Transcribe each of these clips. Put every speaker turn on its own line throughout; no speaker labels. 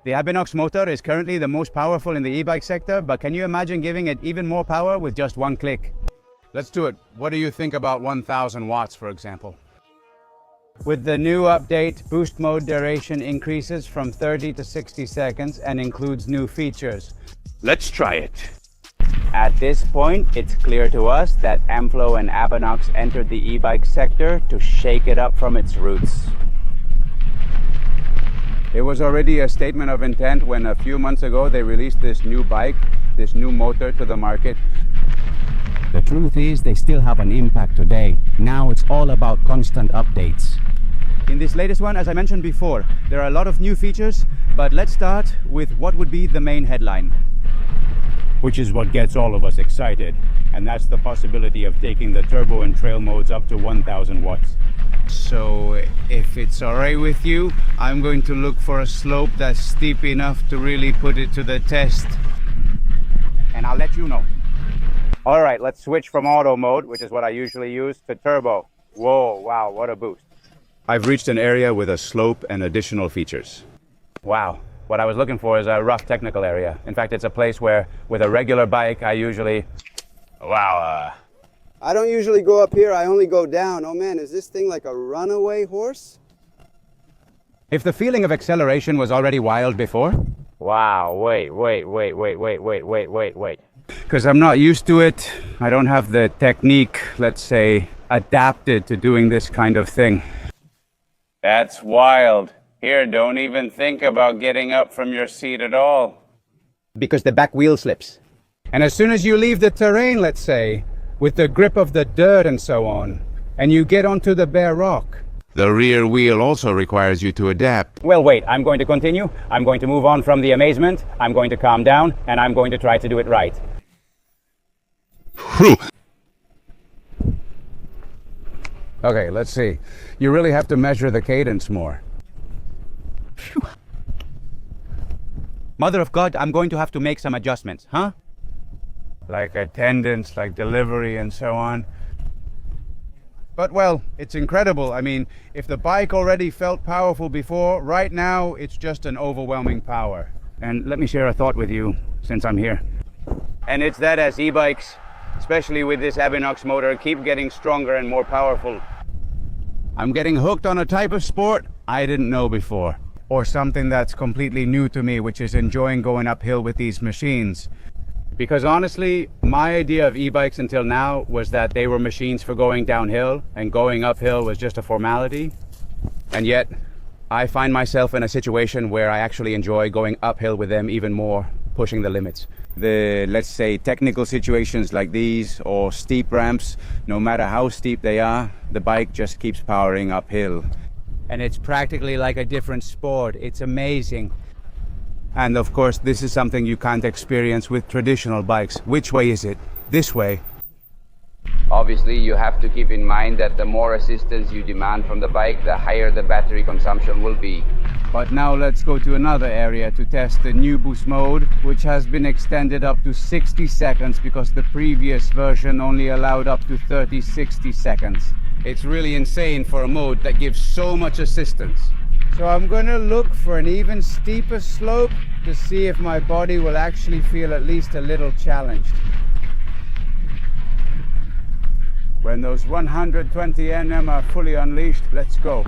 The Avinox motor is currently the most powerful in the e-bike sector, but can you imagine giving it even more power with just one click?
Let's do it. What do you think about 1000 watts, for example?
With the new update, boost mode duration increases from 30 to 60 seconds and includes new features.
Let's try it.
At this point, it's clear to us that Amflow and Avinox entered the e-bike sector to shake it up from its roots. It was already a statement of intent when a few months ago they released this new bike, this new motor to the market. The truth is, they still have an impact today. Now it's all about constant updates. In this latest one, as I mentioned before, there are a lot of new features, but let's start with what would be the main headline. Which is what gets all of us excited, and that's the possibility of taking the turbo and trail modes up to 1000 watts. So, if it's alright with you, I'm going to look for a slope that's steep enough to really put it to the test. And I'll let you know. Alright, let's switch from auto mode, which is what I usually use, to turbo. Whoa, wow, what a boost.
I've reached an area with a slope and additional features.
Wow. What I was looking for is a rough technical area. In fact, it's a place where, with a regular bike, I usually... Wow.
I don't usually go up here, I only go down. Oh man, is this thing like a runaway horse?
If the feeling of acceleration was already wild before... Wow, wait. Because I'm not used to it. I don't have the technique, let's say, adapted to doing this kind of thing. That's wild. Here, don't even think about getting up from your seat at all. Because the back wheel slips. And as soon as you leave the terrain, let's say, with the grip of the dirt and so on, and you get onto the bare rock.
The rear wheel also requires you to adapt.
Well, wait, I'm going to continue. I'm going to move on from the amazement. I'm going to calm down, and I'm going to try to do it right.
Whew.
Okay, let's see. You really have to measure the cadence more. Mother of God, I'm going to have to make some adjustments, huh? Like attendance, like delivery and so on. But well, it's incredible. I mean, if the bike already felt powerful before, right now it's just an overwhelming power. And let me share a thought with you since I'm here. And it's that as e-bikes, especially with this Avinox motor, keep getting stronger and more powerful, I'm getting hooked on a type of sport I didn't know before. Or something that's completely new to me, which is enjoying going uphill with these machines. Because honestly, my idea of e-bikes until now was that they were machines for going downhill, and going uphill was just a formality. And yet, I find myself in a situation where I actually enjoy going uphill with them even more, pushing the limits. The, let's say, technical situations like these, or steep ramps, no matter how steep they are, the bike just keeps powering uphill. And it's practically like a different sport. It's amazing. And of course, this is something you can't experience with traditional bikes. Which way is it? This way. Obviously, you have to keep in mind that the more assistance you demand from the bike, the higher the battery consumption will be. But now let's go to another area to test the new boost mode, which has been extended up to 60 seconds because the previous version only allowed up to 30-60 seconds. It's really insane for a mode that gives so much assistance. So I'm going to look for an even steeper slope to see if my body will actually feel at least a little challenged. When those 120 Nm are fully unleashed, let's go.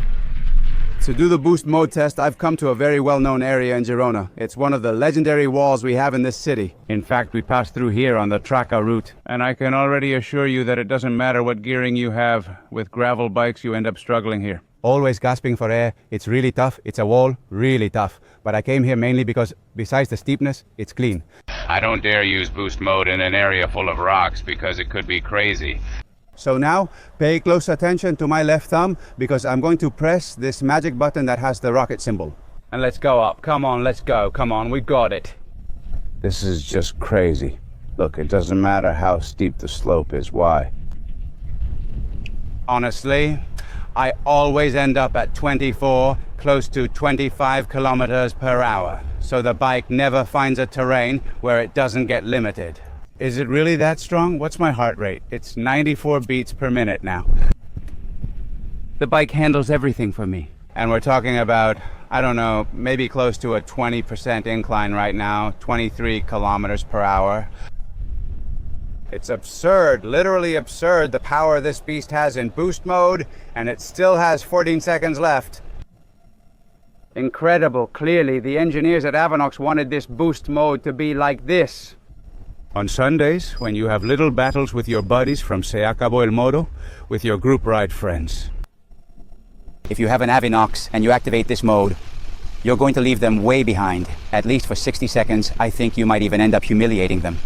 To do the boost mode test, I've come to a very well-known area in Girona. It's one of the legendary walls we have in this city. In fact, we passed through here on the Traca route. And I can already assure you that it doesn't matter what gearing you have. With gravel bikes, you end up struggling here. Always gasping for air. It's really tough. It's a wall, really tough. But I came here mainly because, besides the steepness, it's clean.
I don't dare use boost mode in an area full of rocks because it could be crazy.
So now, pay close attention to my left thumb because I'm going to press this magic button that has the rocket symbol. And let's go up. Come on, let's go. Come on, we got it. This is just crazy. Look, it doesn't matter how steep the slope is. Why? Honestly, I always end up at 24, close to 25 kilometers per hour. So the bike never finds a terrain where it doesn't get limited. Is it really that strong? What's my heart rate? It's 94 beats per minute now. The bike handles everything for me. And we're talking about I don't know, maybe close to a 20% incline right now, 23 kilometers per hour. It's absurd, literally absurd, the power this beast has in boost mode, and it still has 14 seconds left. Incredible. Clearly, the engineers at Avinox wanted this boost mode to be like this. On Sundays, when you have little battles with your buddies from Se Acabó el Modo, with your group ride friends. If you have an Avinox and you activate this mode, you're going to leave them way behind. At least for 60 seconds, I think you might even end up humiliating them.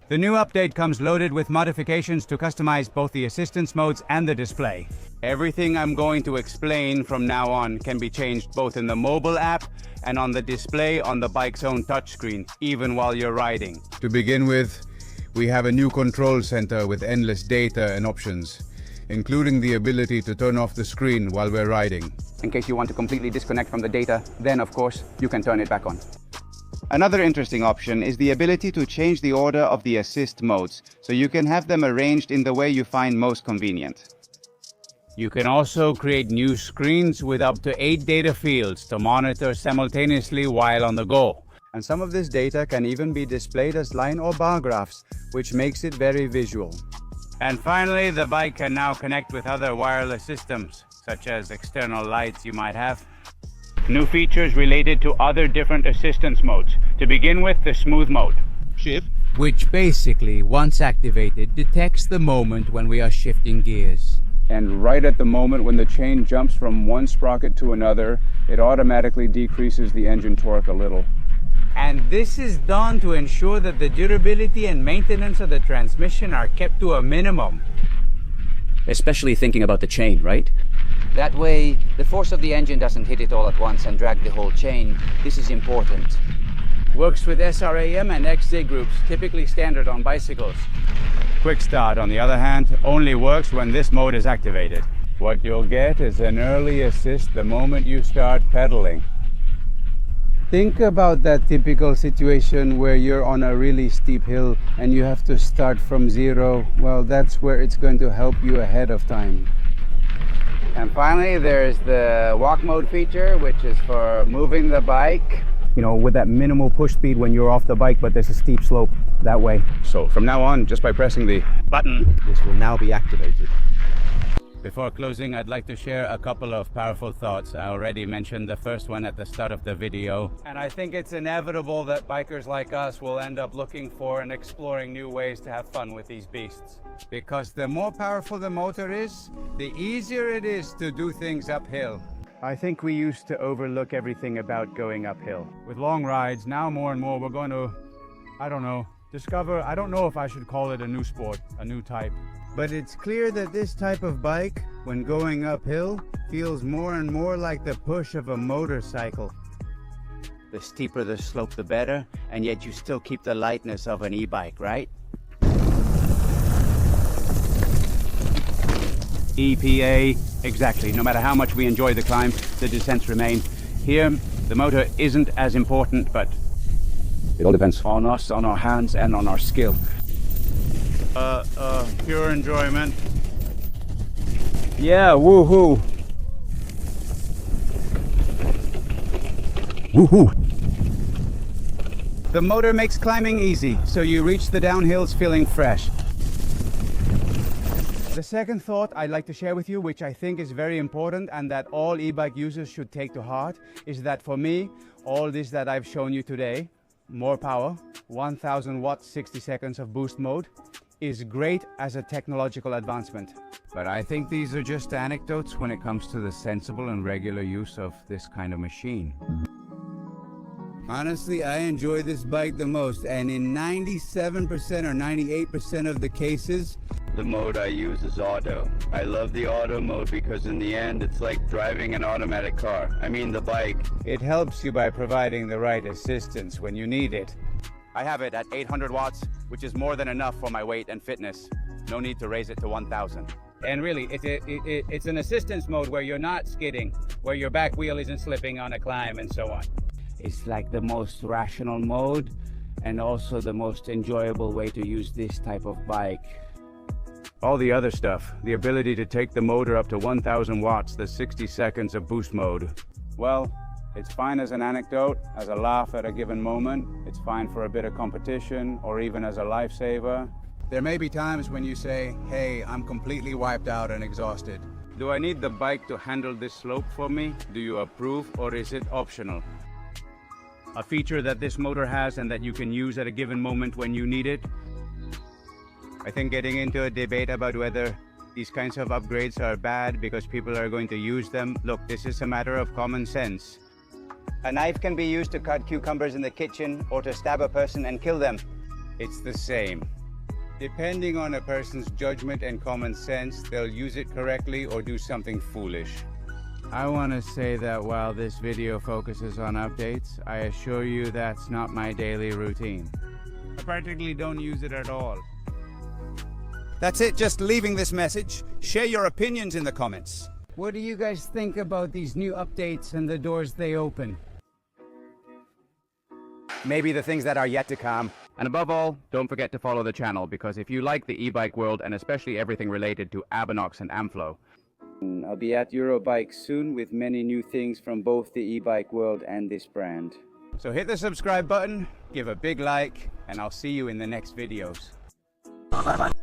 The new update comes loaded with modifications to customize both the assistance modes and the display. Everything I'm going to explain from now on can be changed both in the mobile app and on the display on the bike's own touchscreen, even while you're riding. To begin with, we have a new control center with endless data and options, including the ability to turn off the screen while we're riding. In case you want to completely disconnect from the data, then of course, you can turn it back on. Another interesting option is the ability to change the order of the assist modes, so you can have them arranged in the way you find most convenient. You can also create new screens with up to 8 data fields to monitor simultaneously while on the go. And some of this data can even be displayed as line or bar graphs, which makes it very visual. And finally, the bike can now connect with other wireless systems, such as external lights you might have. New features related to other different assistance modes. To begin with, the smooth mode. Shift. Which basically, once activated, detects the moment when we are shifting gears. And right at the moment when the chain jumps from one sprocket to another, it automatically decreases the engine torque a little. And this is done to ensure that the durability and maintenance of the transmission are kept to a minimum.
Especially thinking about the chain, right? That way, the force of the engine doesn't hit it all at once and drag the whole chain. This is important.
Works with SRAM and XZ groups, typically standard on bicycles. Quick start, on the other hand, only works when this mode is activated. What you'll get is an early assist the moment you start pedaling. Think about that typical situation where you're on a really steep hill and you have to start from zero. Well, that's where it's going to help you ahead of time. And finally, there's the walk mode feature, which is for moving the bike. You know, with that minimal push speed when you're off the bike, but there's a steep slope that way. So from now on, just by pressing the button,
This will now be activated.
Before closing, I'd like to share a couple of powerful thoughts. I already mentioned the first one at the start of the video. And I think it's inevitable that bikers like us will end up looking for and exploring new ways to have fun with these beasts. Because the more powerful the motor is, the easier it is to do things uphill. I think we used to overlook everything about going uphill. With long rides, now more and more we're going to, discover, I don't know if I should call it a new sport, a new type. But it's clear that this type of bike, when going uphill, feels more and more like the push of a motorcycle. The steeper the slope, the better, and yet you still keep the lightness of an e-bike, right? EPA, exactly. No matter how much we enjoy the climb, the descents remain. Here, the motor isn't as important, but it all depends on us, on our hands, and on our skill. Pure enjoyment. Yeah, woohoo. Woohoo. The motor makes climbing easy, so you reach the downhills feeling fresh. The second thought I'd like to share with you, which I think is very important and that all e-bike users should take to heart, is that for me, all this that I've shown you today, more power, 1000 watts, 60 seconds of boost mode, is great as a technological advancement. But I think these are just anecdotes when it comes to the sensible and regular use of this kind of machine. Honestly, I enjoy this bike the most, and in 97% or 98% of the cases, the mode I use is auto. I love the auto mode because in the end, it's like driving an automatic car. I mean the bike. It helps you by providing the right assistance when you need it. I have it at 800 watts, which is more than enough for my weight and fitness. No need to raise it to 1000. And really, it's an assistance mode where you're not skidding, where your back wheel isn't slipping on a climb and so on. It's like the most rational mode and also the most enjoyable way to use this type of bike. All the other stuff, the ability to take the motor up to 1000 watts, the 60 seconds of boost mode, Well, it's fine as an anecdote, as a laugh at a given moment. It's fine for a bit of competition or even as a lifesaver. There may be times when you say, hey, I'm completely wiped out and exhausted. Do I need the bike to handle this slope for me? Do you approve, or is it optional? A feature that this motor has and that you can use at a given moment when you need it. I think getting into a debate about whether these kinds of upgrades are bad because people are going to use them. Look, this is a matter of common sense. A knife can be used to cut cucumbers in the kitchen or to stab a person and kill them. It's the same. Depending on a person's judgment and common sense, they'll use it correctly or do something foolish. I want to say that while this video focuses on updates, I assure you that's not my daily routine. I practically don't use it at all. That's it, just leaving this message. Share your opinions in the comments. What do you guys think about these new updates and the doors they open? Maybe the things that are yet to come.
And above all, don't forget to follow the channel, because if you like the e-bike world and especially everything related to Avinox and Amflow,
I'll be at Eurobike soon with many new things from both the e-bike world and this brand. So hit the subscribe button, give a big like, and I'll see you in the next videos.
Bye-bye.